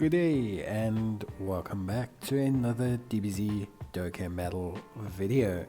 Good day and welcome back to another Dbz Dokkan Metal video.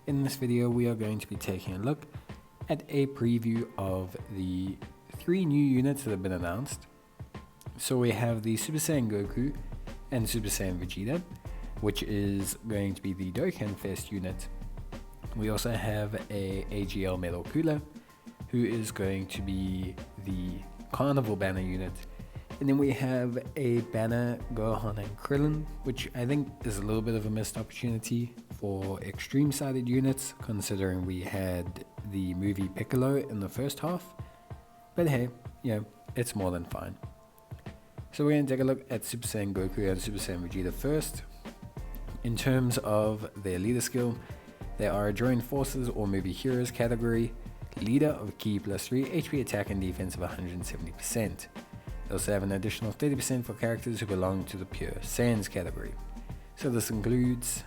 In this video we are going to be taking a look at a preview of the 3 new units that have been announced. So we have the Super Saiyan Goku and Super Saiyan Vegeta, which is going to be the Dokkan Fest unit. We also have a PHY LR Metal Cooler, who is going to be the Carnival banner unit. And then we have a banner Gohan and Krillin, which I think is a little bit of a missed opportunity for extreme sided units, considering we had the movie Piccolo in the first half. But hey, it's more than fine. So we're going to take a look at Super Saiyan Goku and Super Saiyan Vegeta first. In terms of their leader skill, they are a joined forces or movie heroes category, leader of Ki +3, HP attack and defense of 170%. They also have an additional 30% for characters who belong to the pure Saiyans category. So this includes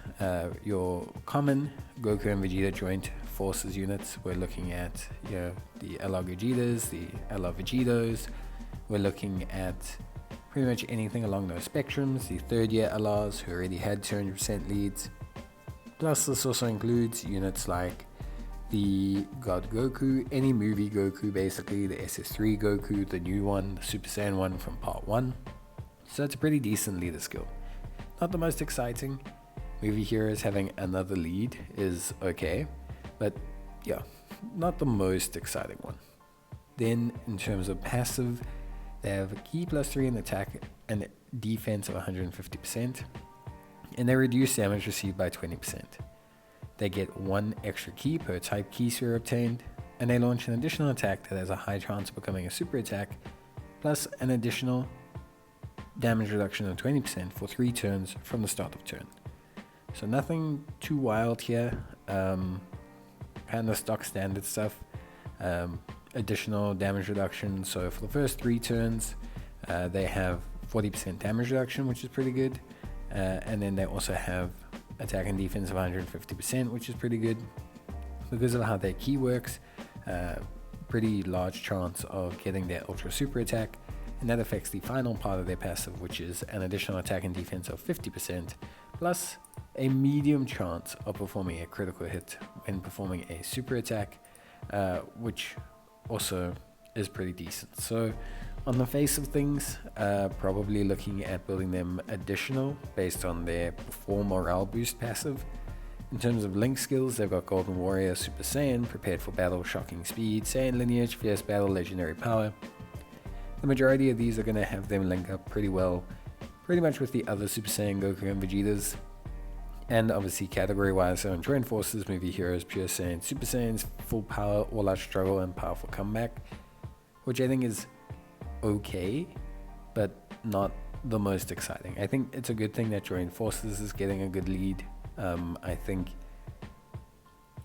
your common Goku and Vegeta joint forces units. We're looking at the LR Vegetas, the LR Vegetos. We're looking at pretty much anything along those spectrums. The third year LRs who already had 200% leads. Plus this also includes units like the God Goku, any movie Goku basically, the SS3 Goku, the new one, the Super Saiyan one from part 1. So it's a pretty decent leader skill. Not the most exciting. Movie heroes having another lead is okay, but yeah, not the most exciting one. Then in terms of passive, they have Ki +3 in attack and defense of 150%, and they reduce damage received by 20%. They get 1 extra Ki per type Ki sphere obtained, and they launch an additional attack that has a high chance of becoming a super attack, plus an additional damage reduction of 20% for 3 turns from the start of turn. So nothing too wild here, kind of stock standard stuff. Additional damage reduction, so for the first 3 turns they have 40% damage reduction, which is pretty good, and then they also have attack and defense of 150%, which is pretty good. Because of how their Ki works, pretty large chance of getting their ultra super attack, and that affects the final part of their passive, which is an additional attack and defense of 50%, plus a medium chance of performing a critical hit when performing a super attack, which also is pretty decent. So on the face of things, probably looking at building them additional based on their perform morale boost passive. In terms of link skills, they've got Golden Warrior, Super Saiyan, Prepared for Battle, Shocking Speed, Saiyan Lineage, Fierce Battle, Legendary Power. The majority of these are going to have them link up pretty well, pretty much with the other Super Saiyan Goku and Vegetas. And obviously category wise, so in Joint Forces, Movie Heroes, Pure Saiyan, Super Saiyans, Full Power, All Out Struggle, and Powerful Comeback, which I think is okay, but not the most exciting. I think it's a good thing that Joint Forces is getting a good lead. I think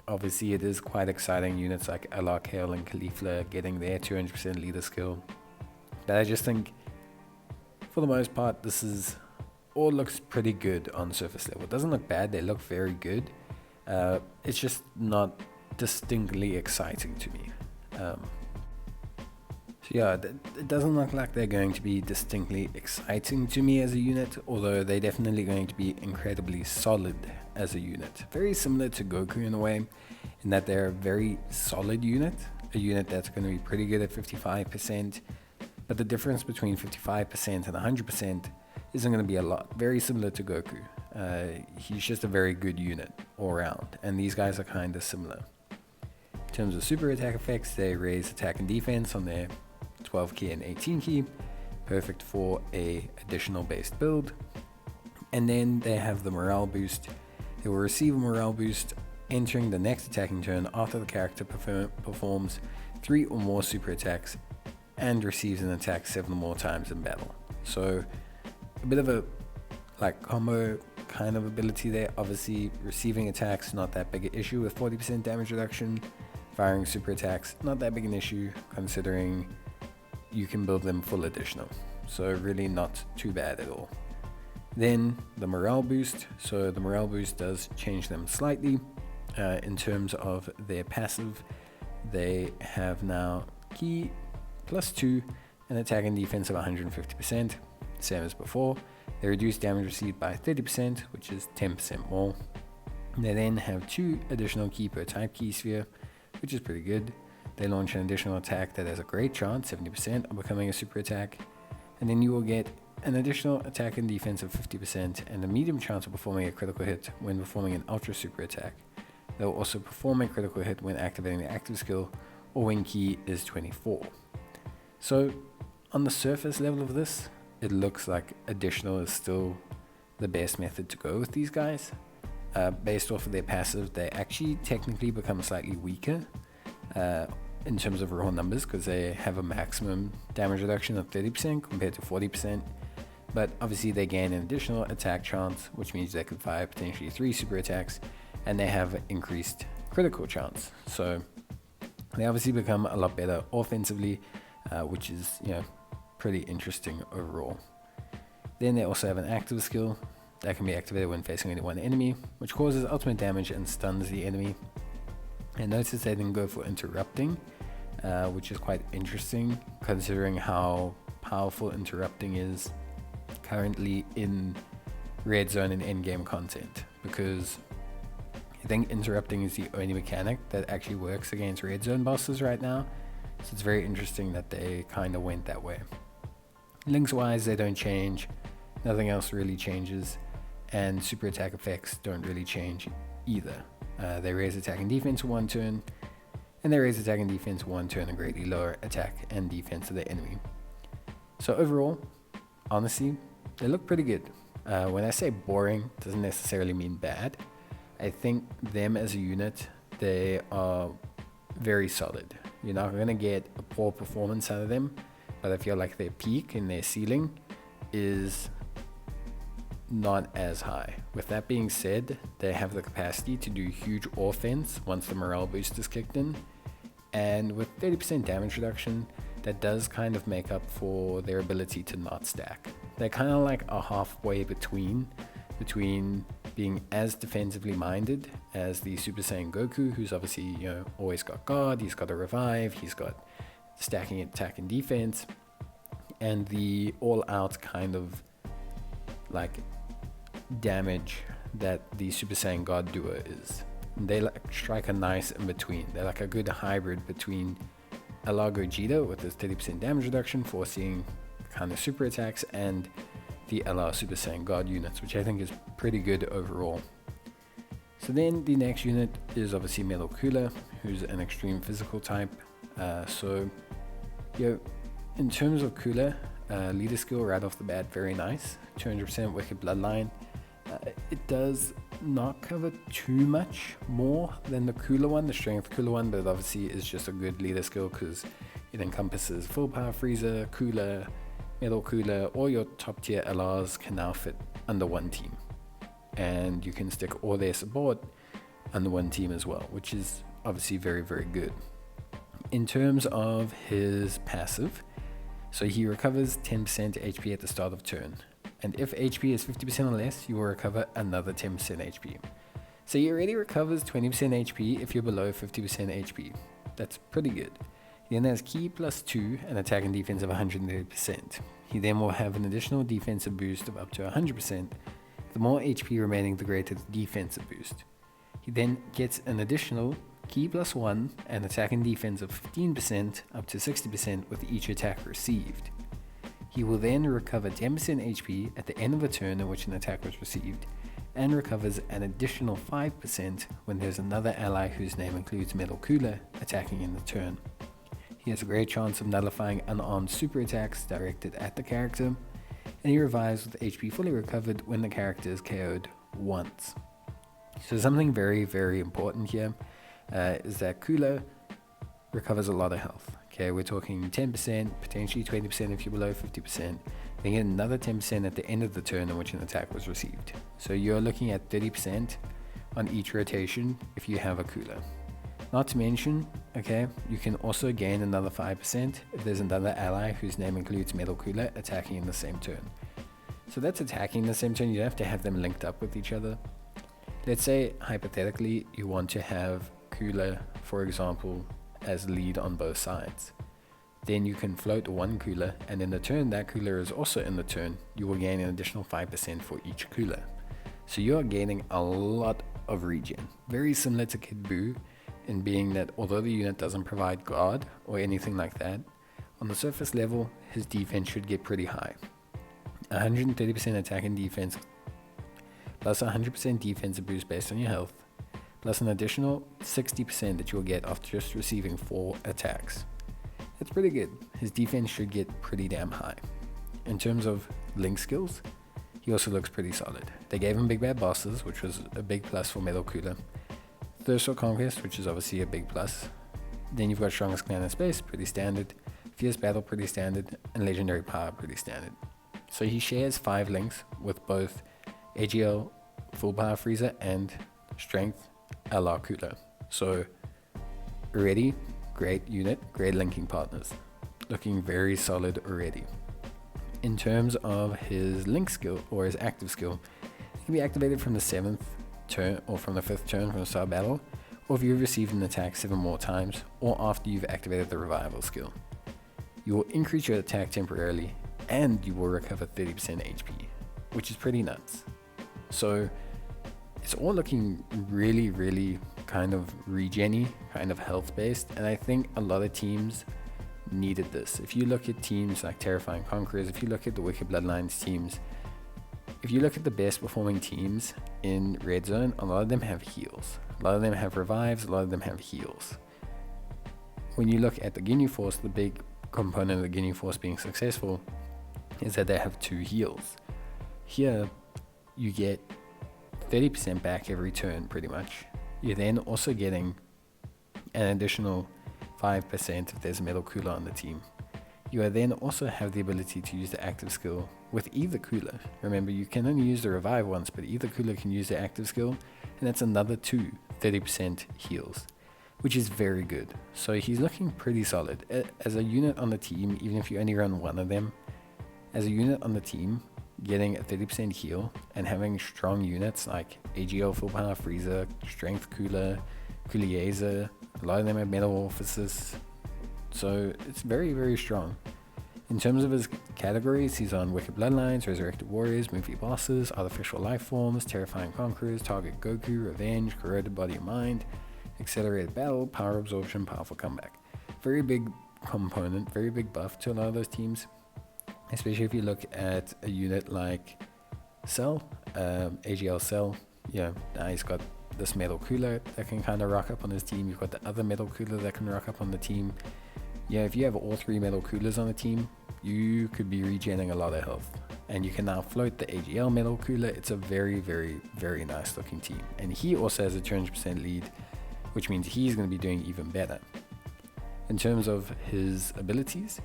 obviously it is quite exciting, units like LR Kale and Caulifla getting their 200% leader skill, but I just think for the most part this is all looks pretty good on surface level. It doesn't look bad, they look very good. It's just not distinctly exciting to me. So yeah, it doesn't look like they're going to be distinctly exciting to me as a unit, although they're definitely going to be incredibly solid as a unit. Very similar to Goku in a way, in that they're a very solid unit, a unit that's going to be pretty good at 55%, but the difference between 55% and 100% isn't going to be a lot. Very similar to Goku. He's just a very good unit all around, and these guys are kind of similar. In terms of super attack effects, they raise attack and defense on their 12 Ki and 18 Ki, perfect for a additional based build. And then they have the morale boost. They will receive a morale boost entering the next attacking turn after the character performs 3 or more super attacks and receives an attack 7 or more times in battle. So a bit of a combo kind of ability there. Obviously receiving attacks, not that big an issue with 40% damage reduction. Firing super attacks, not that big an issue considering you can build them full additional. So really not too bad at all. Then the morale boost. So the morale boost does change them slightly. In terms of their passive, they have now Ki +2 and attack and defense of 150%. same as before. They reduce damage received by 30%, which is 10% more. They then have 2 additional key per type key sphere, which is pretty good. They launch an additional attack that has a great chance, 70%, of becoming a super attack. And then you will get an additional attack and defense of 50% and a medium chance of performing a critical hit when performing an ultra super attack. They will also perform a critical hit when activating the active skill or when key is 24. So on the surface level of this, it looks like additional is still the best method to go with these guys. Based off of their passive, they actually technically become slightly weaker in terms of raw numbers because they have a maximum damage reduction of 30% compared to 40%. But obviously they gain an additional attack chance, which means they could fire potentially 3 super attacks, and they have increased critical chance. So they obviously become a lot better offensively, which is, pretty interesting overall. Then they also have an active skill that can be activated when facing only one enemy, which causes ultimate damage and stuns the enemy. And notice they then go for interrupting, which is quite interesting considering how powerful interrupting is currently in red zone and endgame content, because I think interrupting is the only mechanic that actually works against red zone bosses right now. So it's very interesting that they kind of went that way. Links wise, they don't change, nothing else really changes, and super attack effects don't really change either. They raise attack and defense 1 turn, and they raise attack and defense 1 turn and greatly lower attack and defense of the enemy. So overall, honestly, they look pretty good. When I say boring, it doesn't necessarily mean bad. I think them as a unit, they are very solid. You're not going to get a poor performance out of them, but I feel like their peak and their ceiling is not as high. With that being said, they have the capacity to do huge offense once the morale boost is kicked in, and with 30% damage reduction, that does kind of make up for their ability to not stack. They're kind of like a halfway between being as defensively minded as the Super Saiyan Goku, who's obviously always got guard, he's got a revive, he's got stacking attack and defense, and the all-out kind of like damage that the Super Saiyan God Doer is. They strike a nice in between. They're like a good hybrid between LR Vegeta with his 30% damage reduction, forcing kind of super attacks, and the LR Super Saiyan God units, which I think is pretty good overall. So then the next unit is obviously Metal Cooler, who's an extreme physical type. In terms of Cooler, leader skill right off the bat, very nice. 200% Wicked Bloodline. It does not cover too much more than the Cooler one, the Strength Cooler one, but it obviously is just a good leader skill because it encompasses Full Power Freezer, Cooler, Metal Cooler. All your top tier LRs can now fit under one team, and you can stick all their support under one team as well, which is obviously very, very good. In terms of his passive, so he recovers 10% HP at the start of turn, and if HP is 50% or less, you will recover another 10% HP. So he already recovers 20% HP if you're below 50% HP. That's pretty good. He then has Ki +2 and attack and defense of 130%. He then will have an additional defensive boost of up to 100%. The more HP remaining, the greater the defensive boost. He then gets an additional Ki +1 and attack and defense of 15% up to 60% with each attack received. He will then recover 10% HP at the end of a turn in which an attack was received, and recovers an additional 5% when there's another ally whose name includes Metal Cooler attacking in the turn. He has a great chance of nullifying unarmed super attacks directed at the character, and he revives with HP fully recovered when the character is KO'd once. So something very, very important here is that Cooler recovers a lot of health. Okay, we're talking 10%, potentially 20% if you're below 50%. Then get another 10% at the end of the turn in which an attack was received. So you're looking at 30% on each rotation if you have a Cooler. Not to mention, okay, you can also gain another 5% if there's another ally whose name includes Metal Cooler attacking in the same turn. So that's attacking in the same turn. You don't have to have them linked up with each other. Let's say, hypothetically, you want to have Cooler, for example, as lead on both sides. then you can float one cooler, and in the turn that cooler is also in the turn, you will gain an additional 5% for each cooler. So you are gaining a lot of regen. Very similar to Kid Buu in being that although the unit doesn't provide guard or anything like that, on the surface level his defense should get pretty high. 130% attack and defense plus 100% defensive boost based on your health, plus an additional 60% that you'll get after just receiving 4 attacks. That's pretty good. His defense should get pretty damn high. In terms of link skills, he also looks pretty solid. They gave him Big Bad Bosses, which was a big plus for Metal Cooler. Thirst for Conquest, which is obviously a big plus. Then you've got Strongest Clan in Space, pretty standard. Fierce Battle, pretty standard. And Legendary Power, pretty standard. So he shares 5 links with both AGL Full Power Freezer and Strength LR Cooler. So already great unit, great linking partners. Looking very solid already. In terms of his link skill or his active skill, it can be activated from the 7th turn or from the 5th turn from the start battle, or if you've received an attack 7 more times, or after you've activated the revival skill. You will increase your attack temporarily and you will recover 30% HP, which is pretty nuts. So it's all looking really kind of regen-y, kind of health based, and I think a lot of teams needed this. If you look at teams like Terrifying Conquerors, if you look at the Wicked Bloodlines teams, if you look at the best performing teams in Red Zone, a lot of them have heals. A lot of them have revives, a lot of them have heals. When you look at the Ginyu Force, the big component of the Ginyu Force being successful is that they have 2 heals. Here, you get 30% back every turn pretty much. You're then also getting an additional 5% if there's a Metal Cooler on the team. You are then also have the ability to use the active skill with either cooler. Remember, you can only use the revive once, but either cooler can use the active skill, and that's another 30% heals, which is very good. So he's looking pretty solid. As a unit on the team, even if you only run one of them, as a unit on the team, getting a 30% heal and having strong units like AGL Full Power Freezer, Strength Cooler, Kuliaser, a lot of them have Metamorphosis, so it's very strong. In terms of his categories, he's on Wicked Bloodlines, Resurrected Warriors, Movie Bosses, Artificial Life Forms, Terrifying Conquerors, Target Goku, Revenge, Corroded Body and Mind, Accelerated Battle, Power Absorption, Powerful Comeback. Very big component, very big buff to a lot of those teams, especially if you look at a unit like Cell, AGL Cell. Yeah, now he's got this Metal Cooler that can kind of rock up on his team. You've got the other Metal Cooler that can rock up on the team. Yeah, if you have all 3 Metal Coolers on the team, you could be regenerating a lot of health. And you can now float the AGL Metal Cooler. It's a very nice looking team. And he also has a 200% lead, which means he's going to be doing even better. In terms of his abilities,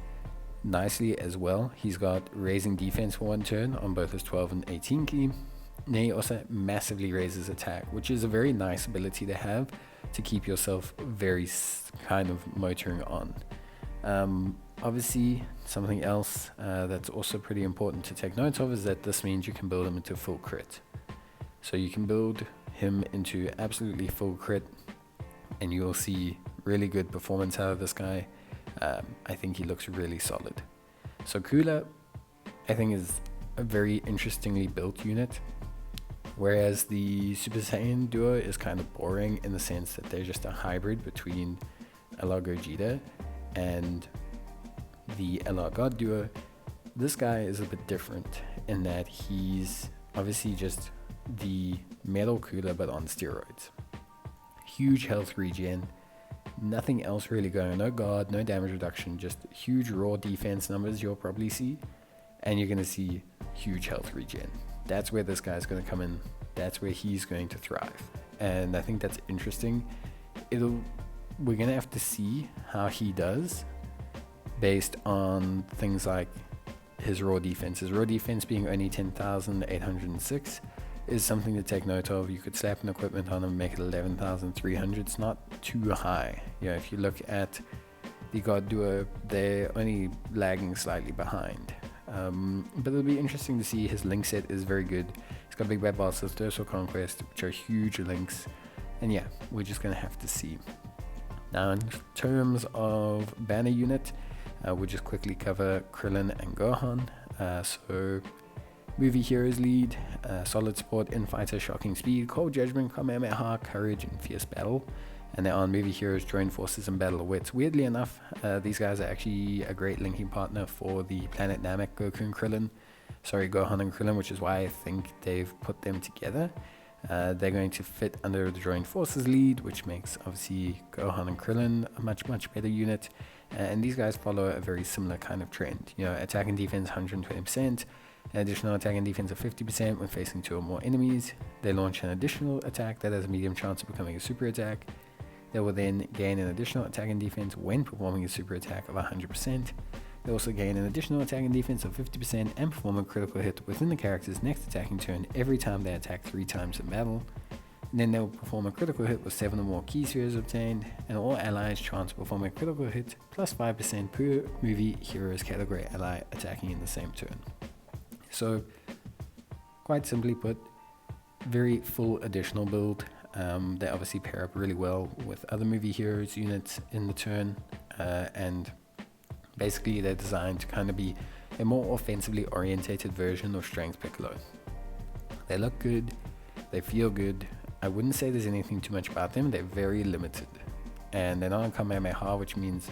nicely as well, he's got raising defense for 1 turn on both his 12 and 18 key. And he also massively raises attack, which is a very nice ability to have to keep yourself very kind of motoring on. Obviously, something else that's also pretty important to take note of is that this means you can build him into full crit. So you can build him into absolutely full crit and you'll see really good performance out of this guy. I think he looks really solid. So Cooler, I think, is a very interestingly built unit, whereas the Super Saiyan duo is kind of boring in the sense that they're just a hybrid between LR Gogeta and the LR God duo. This guy is a bit different in that he's obviously just the Metal Cooler but on steroids. Huge health regen, nothing else really going on, no guard, no damage reduction, just huge raw defense numbers you'll probably see, and you're going to see huge health regen. That's where this guy's going to come in. That's where he's going to thrive, and I think that's interesting. We're going to have to see how he does based on things like his raw defense. His raw defense being only 10,806 is something to take note of. You could slap an equipment on him and make it 11,300. It's not too high. Yeah, if you look at the God duo, they're only lagging slightly behind. But it'll be interesting to see. His link set is very good. He's got Big Bad Bosses, Thirst for Conquest, which are huge links. And yeah, we're just going to have to see. Now, in terms of banner unit, We'll just quickly cover Krillin and Gohan. So movie heroes lead, solid support, infighter, shocking speed, cold judgment, Kamehameha, courage, and fierce battle. And they are movie heroes, join forces, and battle of wits. Weirdly enough, these guys are actually a great linking partner for the Planet Namek Goku and Krillin. Sorry, Gohan and Krillin, which is why I think they've put them together. They're going to fit under the joint forces lead, which makes obviously Gohan and Krillin a much better unit. And these guys follow a very similar kind of trend. You know, attack and defense 120%, additional attack and defense of 50% when facing 2 or more enemies. They launch an additional attack that has a medium chance of becoming a super attack. They will then gain an additional attack and defense when performing a super attack of 100%. They also gain an additional attack and defense of 50% and perform a critical hit within the character's next attacking turn every time they attack 3 times in battle. And then they will perform a critical hit with 7 or more key spheres obtained, and all allies chance to perform a critical hit plus 5% per movie heroes category ally attacking in the same turn. So, quite simply put, very full additional build. They obviously pair up really well with other movie heroes units in the turn, and basically they're designed to kind of be a more offensively orientated version of Strength Piccolo. They look good, they feel good. I wouldn't say there's anything too much about them. They're very limited, and they're not on Kamehameha, which means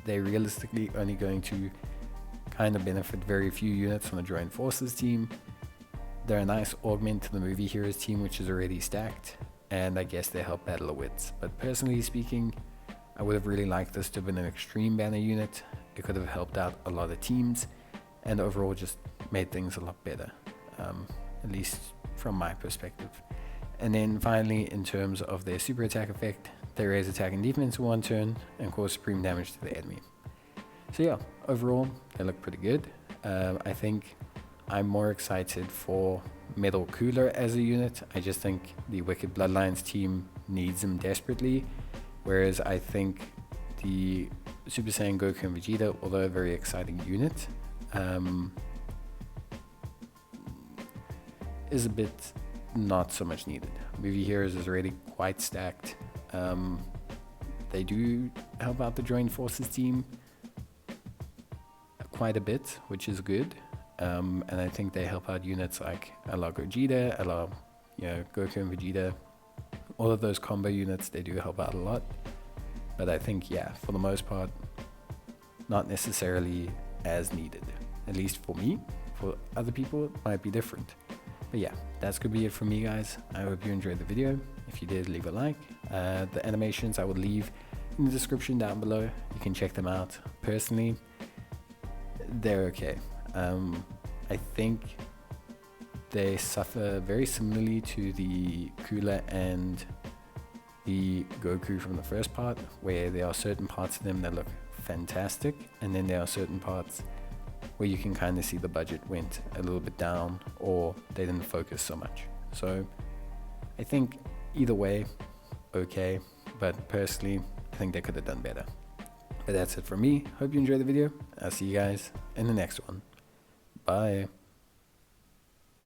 they're realistically only going to kind of benefit very few units from the joint forces team. They're a nice augment to the movie heroes team, which is already stacked, and I guess they help battle of wits. But personally speaking, I would have really liked this to have been an extreme banner unit. It could have helped out a lot of teams, and overall just made things a lot better, at least from my perspective. And then finally, in terms of their super attack effect, they raise attack and defense in 1 turn and cause supreme damage to the enemy. So yeah, overall, they look pretty good. I think I'm more excited for Metal Cooler as a unit. I just think the Wicked Bloodlines team needs him desperately, whereas I think the Super Saiyan Goku and Vegeta, although a very exciting unit, is a bit not so much needed. Movie Heroes is already quite stacked. They do help out the joint forces team quite a bit, which is good. And I think they help out units like a la Gogeta, a la, Goku and Vegeta. All of those combo units, they do help out a lot. But I think, yeah, for the most part, not necessarily as needed. At least for me. For other people, it might be different. But yeah, that's going to be it from me, guys. I hope you enjoyed the video. If you did, leave a like. The animations I will leave in the description down below. You can check them out. Personally, they're okay. I think they suffer very similarly to the Cooler and the Goku from the first part, where there are certain parts of them that look fantastic, and then there are certain parts where you can kind of see the budget went a little bit down, or they didn't focus so much. So I think either way, okay, but personally, I think they could have done better. But that's it from me. Hope you enjoyed the video. I'll see you guys in the next one. Bye.